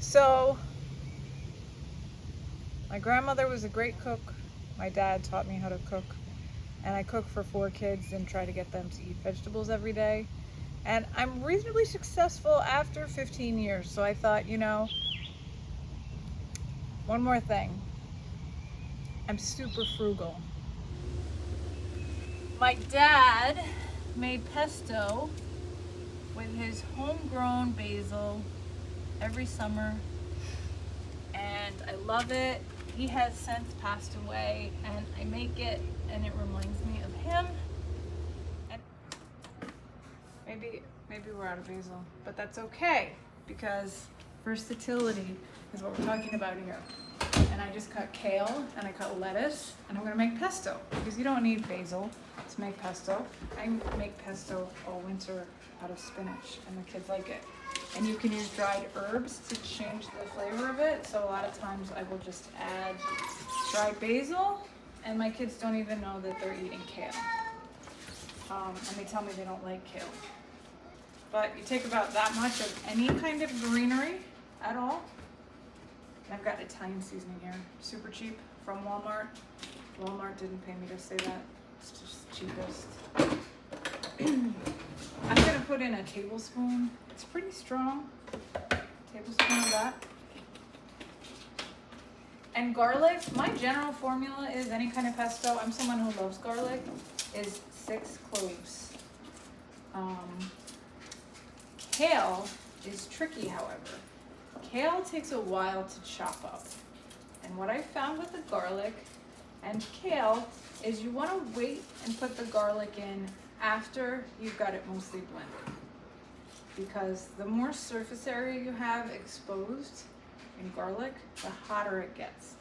So, my grandmother was a great cook. My dad taught me how to cook. And I cook for 4 kids and try to get them to eat vegetables every day. And I'm reasonably successful after 15 years. So I thought, one more thing. I'm super frugal. My dad made pesto with his homegrown basil every summer, and I love it. He has since passed away, and I make it and it reminds me of him. And maybe we're out of basil, but that's okay because versatility is what we're talking about here. And I just cut kale and I cut lettuce, and I'm gonna make pesto because you don't need basil to make pesto. I make pesto all winter out of spinach, and the kids like it. And you can use dried herbs to change the flavor of it. So a lot of times I will just add dried basil, and my kids don't even know that they're eating kale. And they tell me they don't like kale. But you take about that much of any kind of greenery at all. I've got Italian seasoning here, super cheap from Walmart. Walmart didn't pay me to say that. It's just cheapest. I'm gonna put in a tablespoon. It's pretty strong. Tablespoon of that. And garlic, my general formula is any kind of pesto, I'm someone who loves garlic, is 6 cloves. Kale is tricky, however. Kale takes a while to chop up. And what I found with the garlic and kale is you want to wait and put the garlic in after you've got it mostly blended. Because the more surface area you have exposed in garlic, the hotter it gets.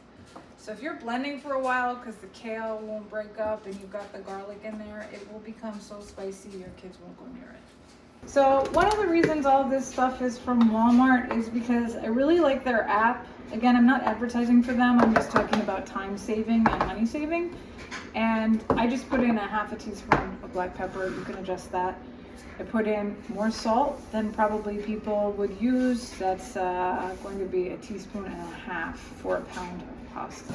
So if you're blending for a while because the kale won't break up and you've got the garlic in there, it will become so spicy your kids won't go near it. So one of the reasons all of this stuff is from Walmart is because I really like their app. Again, I'm not advertising for them, I'm just talking about time saving and money saving. And I just put in a half a teaspoon of black pepper, you can adjust that. I put in more salt than probably people would use. That's going to be a teaspoon and a half for a pound of pasta.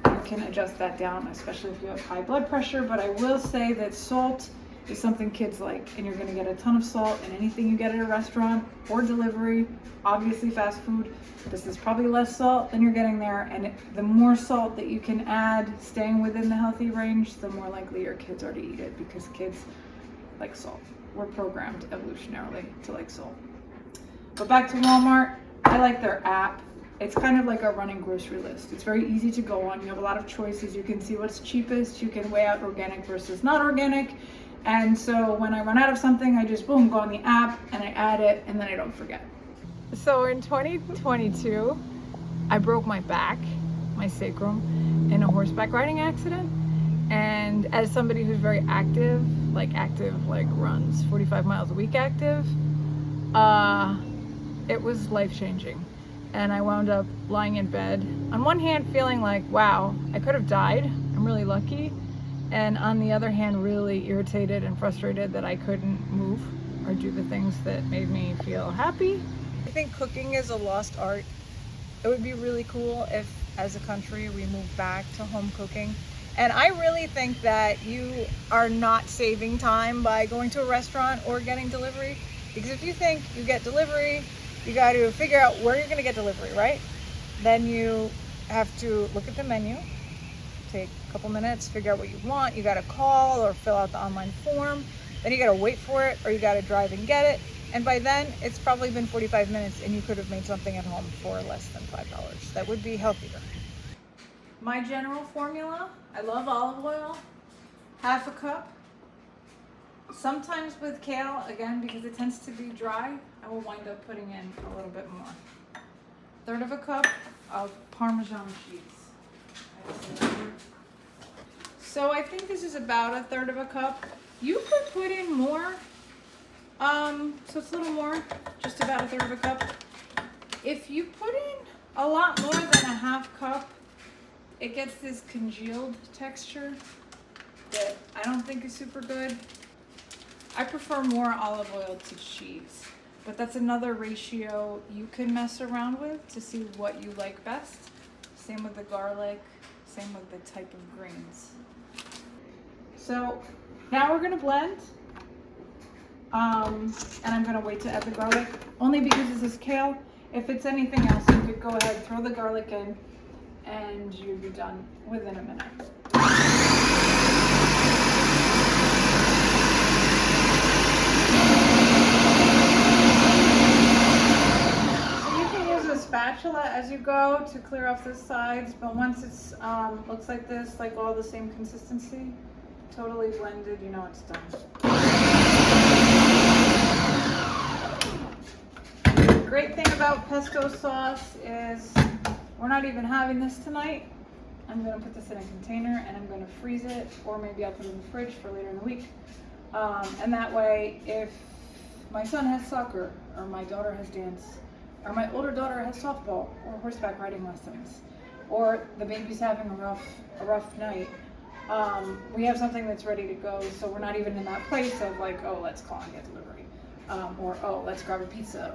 You can adjust that down, especially if you have high blood pressure, but I will say that salt is something kids like, and you're gonna get a ton of salt in anything you get at a restaurant or delivery, obviously fast food. This is probably less salt than you're getting there, and the more salt that you can add, staying within the healthy range, the more likely your kids are to eat it, because kids like salt. We're programmed evolutionarily to like salt. But back to Walmart, I like their app. It's kind of like a running grocery list. It's very easy to go on. You have a lot of choices. You can see what's cheapest. You can weigh out organic versus not organic. And so when I run out of something, I just boom, go on the app and I add it, and then I don't forget. So in 2022, I broke my back, my sacrum, in a horseback riding accident. And as somebody who's very active, like runs 45 miles a week active, it was life-changing. And I wound up lying in bed, on one hand feeling like, wow, I could have died, I'm really lucky. And on the other hand, really irritated and frustrated that I couldn't move or do the things that made me feel happy. I think cooking is a lost art. It would be really cool if, as a country, we moved back to home cooking. And I really think that you are not saving time by going to a restaurant or getting delivery. Because if you think you get delivery, you got to figure out where you're going to get delivery, right? Then you have to look at the menu, take a couple minutes, figure out what you want. You got to call or fill out the online form. Then you got to wait for it, or you got to drive and get it. And by then, it's probably been 45 minutes and you could have made something at home for less than $5. That would be healthier. My general formula, I love olive oil, half a cup. Sometimes with kale, again, because it tends to be dry, I will wind up putting in a little bit more. 1/3 of a cup of Parmesan cheese. So I think this is about 1/3 of a cup. You could put in more, so it's a little more, just about 1/3 of a cup. If you put in a lot more than a half cup, it gets this congealed texture that I don't think is super good. I prefer more olive oil to cheese. But that's another ratio you can mess around with to see what you like best. Same with the garlic, same with the type of greens. So now we're gonna blend. And I'm gonna wait to add the garlic, only because this is kale. If it's anything else, you could go ahead, throw the garlic in, and you'd be done within a minute. So you can use a spatula as you go to clear off the sides, but once it's looks like this, like all the same consistency, totally blended, you know it's done. The great thing about pesto sauce is we're not even having this tonight. I'm going to put this in a container and I'm going to freeze it, or maybe I'll put it in the fridge for later in the week. And that way, if my son has soccer, or my daughter has dance, or my older daughter has softball or horseback riding lessons, or the baby's having a rough night, we have something that's ready to go. So we're not even in that place of like, oh, let's call and get delivery. Or, oh, let's grab a pizza,